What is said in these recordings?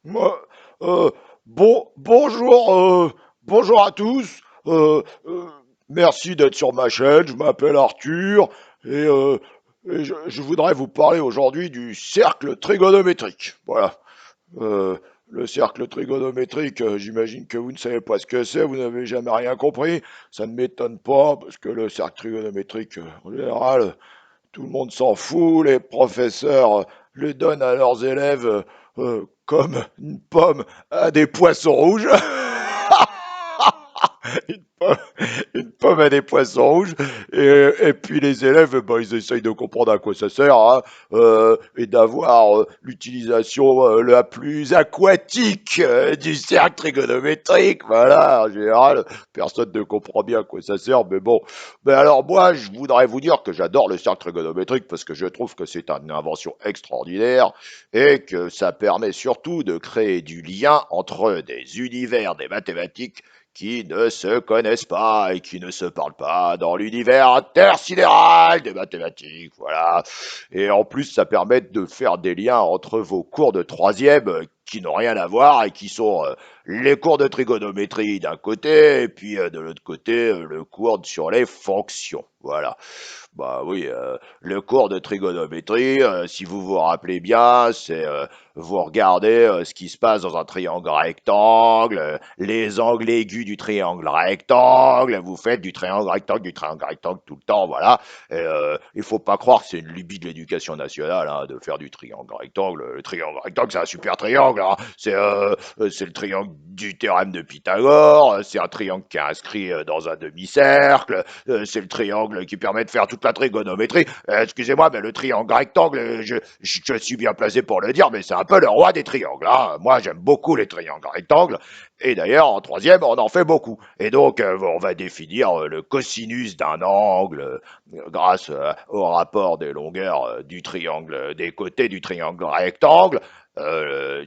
Moi, bonjour à tous. Euh, euh, Merci d'être sur ma chaîne. Je m'appelle Arthur et, je voudrais vous parler aujourd'hui du cercle trigonométrique. Voilà. Euh, le cercle trigonométrique, j'imagine que vous ne savez pas ce que c'est, vous n'avez jamais rien compris. Ça ne m'étonne pas parce que le cercle trigonométrique, en général, tout le monde s'en fout, les professeurs le donnent à leurs élèves comme une pomme à des poissons rouges. Une pomme, une pomme à des poissons rouges. Et puis les élèves, ben, ils essayent de comprendre à quoi ça sert, hein, et d'avoir l'utilisation la plus aquatique du cercle trigonométrique. Voilà, en général, personne ne comprend bien à quoi ça sert, mais bon. Mais alors moi, je voudrais vous dire que j'adore le cercle trigonométrique parce que je trouve que c'est une invention extraordinaire et que ça permet surtout de créer du lien entre des univers des mathématiques qui ne se connaissent pas et qui ne se parlent pas dans l'univers intersidéral des mathématiques, voilà. Et en plus, ça permet de faire des liens entre vos cours de troisième qui n'ont rien à voir et qui sont les cours de trigonométrie d'un côté et puis de l'autre côté le cours sur les fonctions, voilà. Bah oui, le cours de trigonométrie, si vous vous rappelez bien, c'est vous regardez ce qui se passe dans un triangle rectangle, les angles aigus du triangle rectangle, vous faites du triangle rectangle tout le temps, voilà. Et il faut pas croire que c'est une lubie de l'éducation nationale hein, de faire du triangle rectangle. Le triangle rectangle, c'est un super triangle, hein. C'est le triangle du théorème de Pythagore, c'est un triangle qui est inscrit dans un demi-cercle, c'est le triangle qui permet de faire toute la trigonométrie. Excusez-moi, mais le triangle rectangle, je suis bien placé pour le dire, mais c'est un peu le roi des triangles, hein. Moi, j'aime beaucoup les triangles rectangles. Et d'ailleurs, en troisième, on en fait beaucoup. Et donc, on va définir le cosinus d'un angle grâce au rapport des longueurs du triangle, des côtés du triangle rectangle.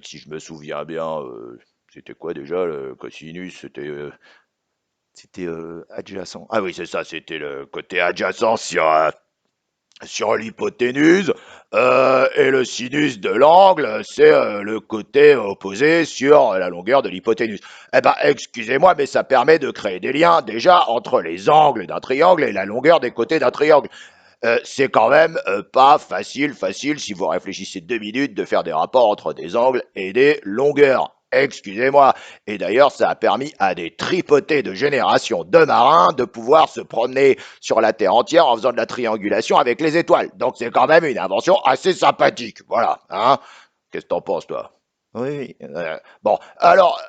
Si je me souviens bien, c'était quoi déjà le cosinus? C'était adjacent. Ah oui, c'est ça, c'était le côté adjacent sur l'hypoténuse. Et le sinus de l'angle, c'est le côté opposé sur la longueur de l'hypoténuse. Eh ben, excusez-moi, mais ça permet de créer des liens déjà entre les angles d'un triangle et la longueur des côtés d'un triangle. C'est quand même pas facile, si vous réfléchissez 2 minutes, de faire des rapports entre des angles et des longueurs. Excusez-moi. Et d'ailleurs, ça a permis à des tripotés de génération de marins de pouvoir se promener sur la Terre entière en faisant de la triangulation avec les étoiles. Donc c'est quand même une invention assez sympathique. Voilà. Hein. Qu'est-ce que t'en penses, toi? Oui. Bon, alors,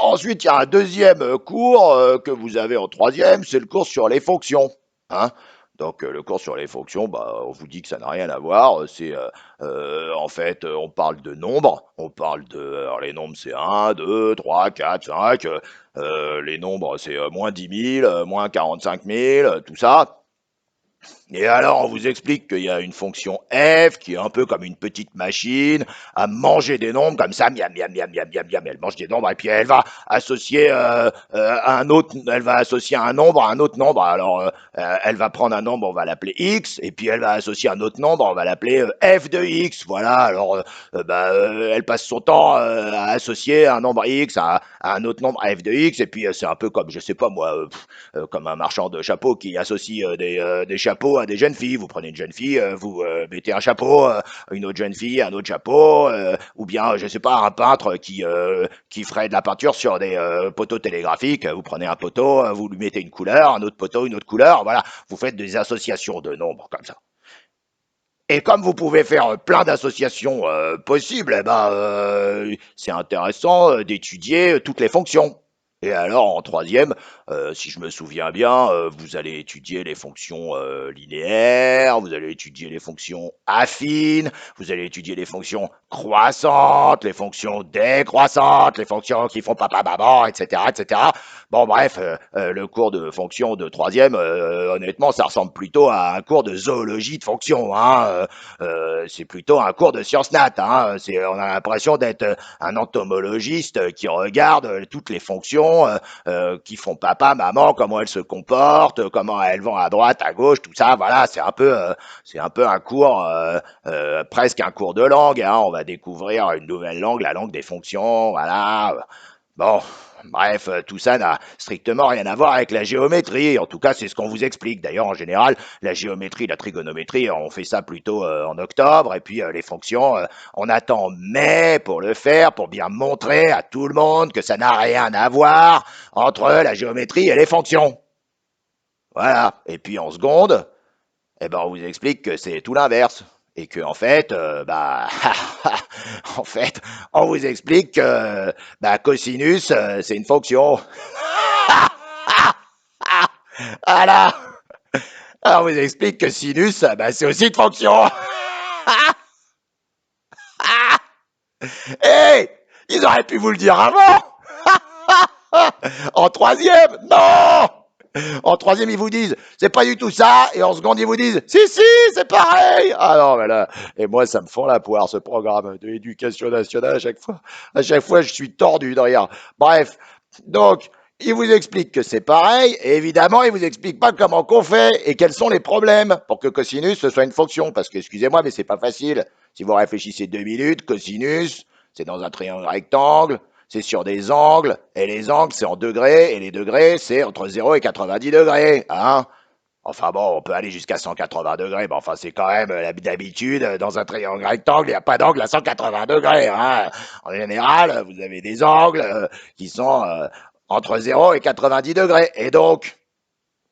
ensuite, il y a un deuxième cours que vous avez en troisième, c'est le cours sur les fonctions. Hein. Donc, le cours sur les fonctions, bah, on vous dit que ça n'a rien à voir. En fait, on parle de nombres. On parle de, alors les nombres, c'est un, 2, 3, 4, 5. Les nombres, c'est moins 10 000, moins 45 000, tout ça. Et alors, on vous explique qu'il y a une fonction f qui est un peu comme une petite machine à manger des nombres comme ça, miam, miam, miam, miam, miam, miam, elle mange des nombres et puis elle va associer elle va associer un nombre à un autre nombre. Alors, elle va prendre un nombre, on va l'appeler x, et puis elle va associer un autre nombre, on va l'appeler f de x. Voilà. Alors, elle passe son temps à associer un nombre x à un autre nombre f de x, et puis c'est un peu comme, je sais pas moi, comme un marchand de chapeaux qui associe des chapeaux à des jeunes filles. Vous prenez une jeune fille, vous mettez un chapeau, une autre jeune fille, un autre chapeau, ou bien, je sais pas, un peintre qui ferait de la peinture sur des poteaux télégraphiques. Vous prenez un poteau, vous lui mettez une couleur, un autre poteau, une autre couleur. Voilà, vous faites des associations de nombres comme ça. Et comme vous pouvez faire plein d'associations possibles, eh ben, c'est intéressant d'étudier toutes les fonctions. Et alors, en troisième, si je me souviens bien, vous allez étudier les fonctions linéaires, vous allez étudier les fonctions affines, vous allez étudier les fonctions croissantes, les fonctions décroissantes, les fonctions qui font papa maman, etc., etc. Bon, bref, le cours de fonction de troisième, honnêtement, ça ressemble plutôt à un cours de zoologie de fonction, hein. C'est plutôt un cours de sciences nat, hein. On a l'impression d'être un entomologiste qui regarde toutes les fonctions qui font papa, maman, comment elles se comportent, comment elles vont à droite, à gauche, tout ça. Voilà, c'est un peu un cours, presque un cours de langue, hein. On va découvrir une nouvelle langue, la langue des fonctions, voilà. Bon, bref, tout ça n'a strictement rien à voir avec la géométrie. En tout cas, c'est ce qu'on vous explique. D'ailleurs, en général, la géométrie, la trigonométrie, on fait ça plutôt en octobre. Et puis les fonctions, on attend mai pour le faire, pour bien montrer à tout le monde que ça n'a rien à voir entre la géométrie et les fonctions. Voilà. Et puis en seconde, eh ben, on vous explique que c'est tout l'inverse. Et que en fait, en fait, on vous explique que cosinus, c'est une fonction. Voilà. Alors, on vous explique que sinus, c'est aussi une fonction. Hé, ils auraient pu vous le dire avant. En troisième, non. En troisième, ils vous disent, c'est pas du tout ça. Et en seconde, ils vous disent, si, si, c'est pareil. Ah non, mais là, et moi, ça me fend la poire, ce programme de l'éducation nationale à chaque fois. À chaque fois, je suis tordu de rire. Bref. Donc, ils vous expliquent que c'est pareil. Et évidemment, ils vous expliquent pas comment qu'on fait et quels sont les problèmes pour que cosinus, ce soit une fonction. Parce que, excusez-moi, mais c'est pas facile. Si vous réfléchissez 2 minutes, cosinus, c'est dans un triangle rectangle, c'est sur des angles, et les angles, c'est en degrés, et les degrés, c'est entre 0 et 90 degrés, hein. Enfin bon, on peut aller jusqu'à 180 degrés, mais enfin, c'est quand même d'habitude, dans un triangle rectangle, il n'y a pas d'angle à 180 degrés, hein. En général, vous avez des angles qui sont entre 0 et 90 degrés. Et donc,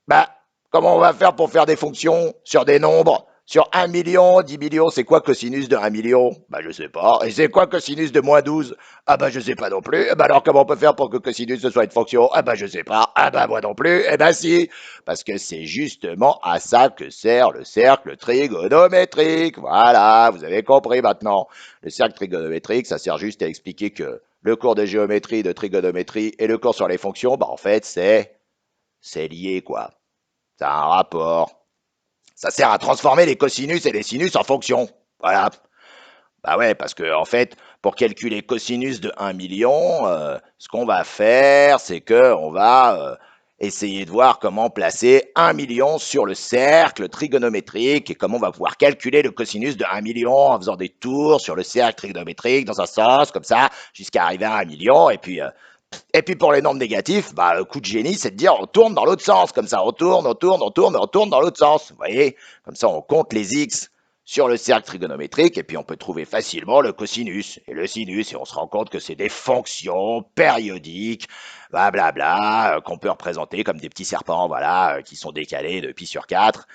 bah, comment on va faire pour faire des fonctions sur des nombres? Sur 1 million, 10 millions, c'est quoi cosinus de 1 million? Bah, je sais pas. Et c'est quoi cosinus de -12? Ah bah, je sais pas non plus. Bah alors, comment on peut faire pour que cosinus ce soit une fonction? Ah bah, je sais pas. Ah bah, moi non plus. Eh bah, si. Parce que c'est justement à ça que sert le cercle trigonométrique. Voilà, vous avez compris maintenant. Le cercle trigonométrique, ça sert juste à expliquer que le cours de géométrie, de trigonométrie et le cours sur les fonctions, bah, en fait, c'est lié, quoi. Ça a un rapport. Ça sert à transformer les cosinus et les sinus en fonctions. Voilà. Bah ouais, parce que en fait, pour calculer cosinus de 1 million, ce qu'on va faire, c'est que on va essayer de voir comment placer 1 million sur le cercle trigonométrique et comment on va pouvoir calculer le cosinus de 1 million en faisant des tours sur le cercle trigonométrique dans un sens comme ça jusqu'à arriver à 1 million. Et puis pour les nombres négatifs, le coup de génie, c'est de dire on tourne dans l'autre sens, comme ça on tourne, on tourne, on tourne, on tourne dans l'autre sens. Vous voyez, comme ça on compte les x sur le cercle trigonométrique et puis on peut trouver facilement le cosinus et le sinus et on se rend compte que c'est des fonctions périodiques, blablabla, qu'on peut représenter comme des petits serpents, voilà, qui sont décalés de pi sur 4,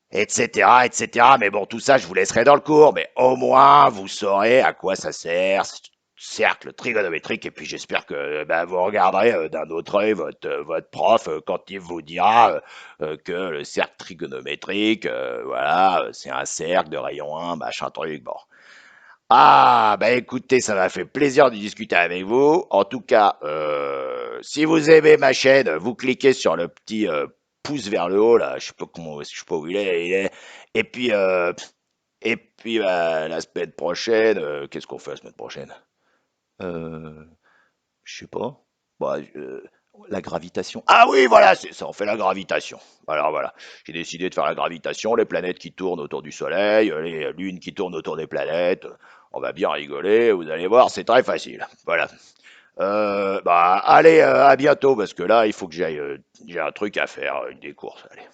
etc., etc. Mais bon, tout ça, je vous laisserai dans le cours, mais au moins, vous saurez à quoi ça sert, ce cercle trigonométrique, et puis j'espère que vous regarderez d'un autre œil votre prof quand il vous dira que le cercle trigonométrique, voilà, c'est un cercle de rayon 1, machin truc, bon. Ah, bah écoutez, ça m'a fait plaisir de discuter avec vous. En tout cas, si vous aimez ma chaîne, vous cliquez sur le petit pouce vers le haut, là, je sais pas comment, je sais pas où il est. Et puis, la semaine prochaine, qu'est-ce qu'on fait la semaine prochaine? Euh, je sais pas. Bah, la gravitation. Ah oui, voilà, c'est ça, on fait la gravitation. Alors voilà, j'ai décidé de faire la gravitation, les planètes qui tournent autour du Soleil, les lunes qui tournent autour des planètes. On va bien rigoler, vous allez voir, c'est très facile. Voilà. Allez, à bientôt, parce que là, il faut que j'aille, j'ai un truc à faire, des courses. Allez.